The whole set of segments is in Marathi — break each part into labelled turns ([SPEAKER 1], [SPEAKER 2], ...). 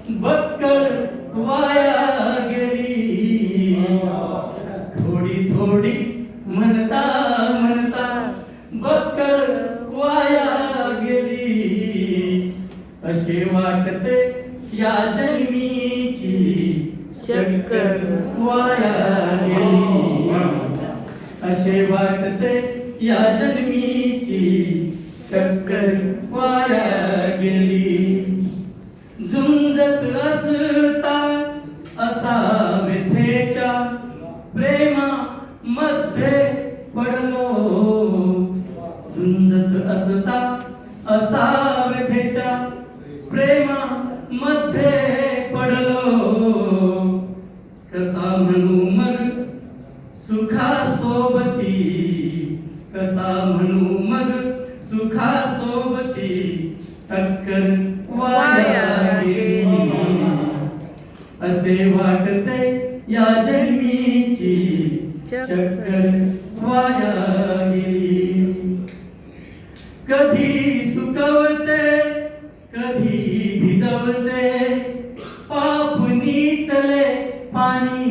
[SPEAKER 1] बक्कळ वाया गेली. थोडी थोडी म्हणता म्हणता बक्कळ वाया गेली. असे वाटते या जन्मीची चक्कर वाया गेली. असे वाटते या जन्मीची चक्कर वाया गेली. झुंजत असता असा व्यथेच्या प्रेमामध्ये पडलो. झुंजत असता असा व्यथेच्या प्रेमामध्ये पडलो. कसा म्हणू मग सुखासोबती, कसा म्हणू मग सुखासोबती टक्कर वाया गेली. असे वाटते या जन्मीची चक्कर वाया गेली. कधी सुकवते कधी भिजवते पाप नीतले पाणी.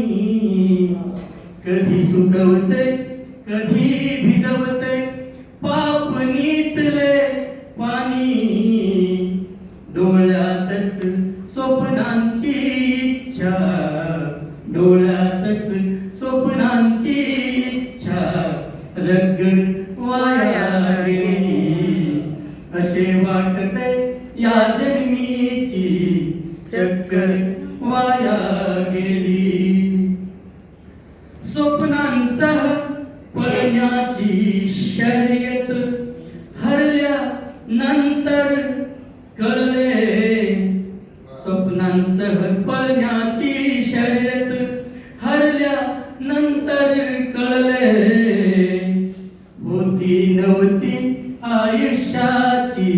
[SPEAKER 1] कधी सुकवते कधी भिजवते पाप नीतले पाणी. डोळ्यातच स्वप्नांची इच्छा, डोळ्यातच स्वप्नांची इच्छा रगड वाया गेली. असे वाटते या जन्मीची चक्कर वाया गेली. स्वप्नांसह पळण्याची शर्यत हरल्या नंतर कळले. स्वप्नांसह पळण्याची शर्यत हरल्या नंतर कळले. होती नव्हती आयुष्याची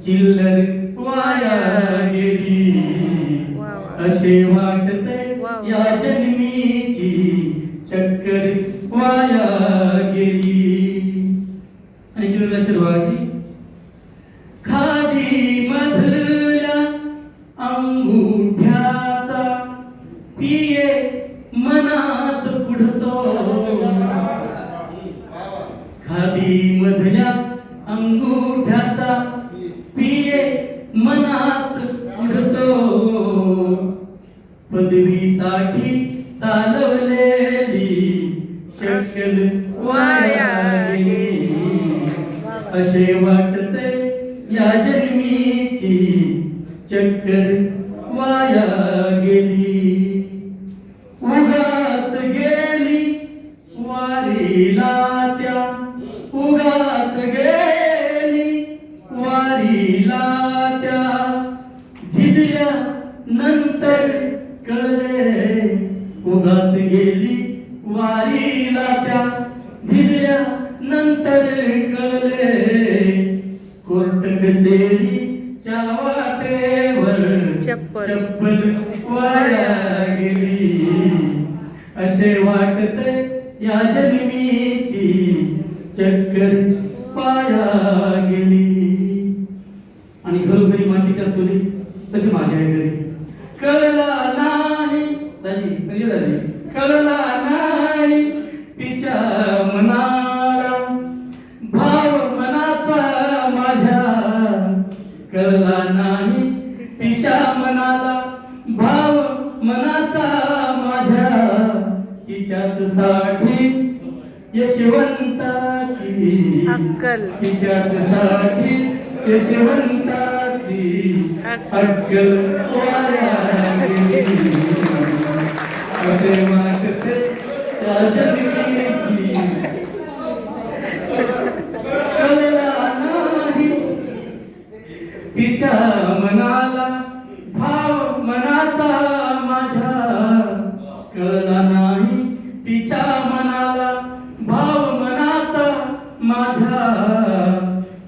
[SPEAKER 1] चिल्लर वाया गेली. असे वाटते या जन्मीची चक्कर वाया गेली. आणि चिल्लर सुरुवाती खादी मधल्या अंगुठ्याचा पिये मनात पुढतो. खादी मधल्या अंगुठ्याचा पिये मनात पुढतो. पदवीसाठी चालवलेली शक्कल वाया गेली. असे वाटते या जन्मीची चक्कर वाया गेली. उगाच गेली वारीला त्या, उगाच गेली वारीला त्या. झिजल्या नंतर कळले, उगाच गेली वारीला त्या. झिजल्या नंतर कळले. कोर्ट कचेरीच्या वाटेवर चप्पल वाया गेली. असे वाटते या जन्मीची चक्कर वाया गेली. आणि घरोघरी मातीच्या चुली तशी माझ्या घरी. कळला नाही दाजी, संजय दाजी, कळला नाही तिच्या मनाला भाव मनाचा माझ्या. कळला नाही तिच्या मनाला भाव मनाचा माझ्या. तिच्याच साठी यशवंताची अक्कल, तिच्याच साठी यशवंताची अक्कल वाया गेली. असे वाटते त्या जन्मीची कळला नाही तिच्या मनाला भाव मनाचा माझ्या. कळला नाही तिच्या मनाला भाव मनाचा माझ्या.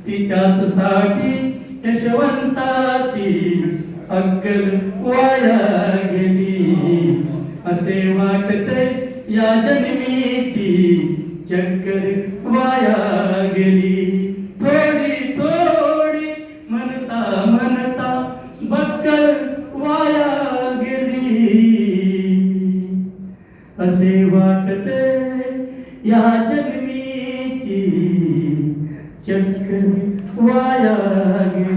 [SPEAKER 1] तिच्याच साठी यशवंताची अक्कल वाया गेली. असे वाटते या जन्मीची चक्कर वाया गेली. थोडी थोडी म्हणता म्हणता बक्कळ वाया असे वाटते या जन्मीची चक्क वाया गेली.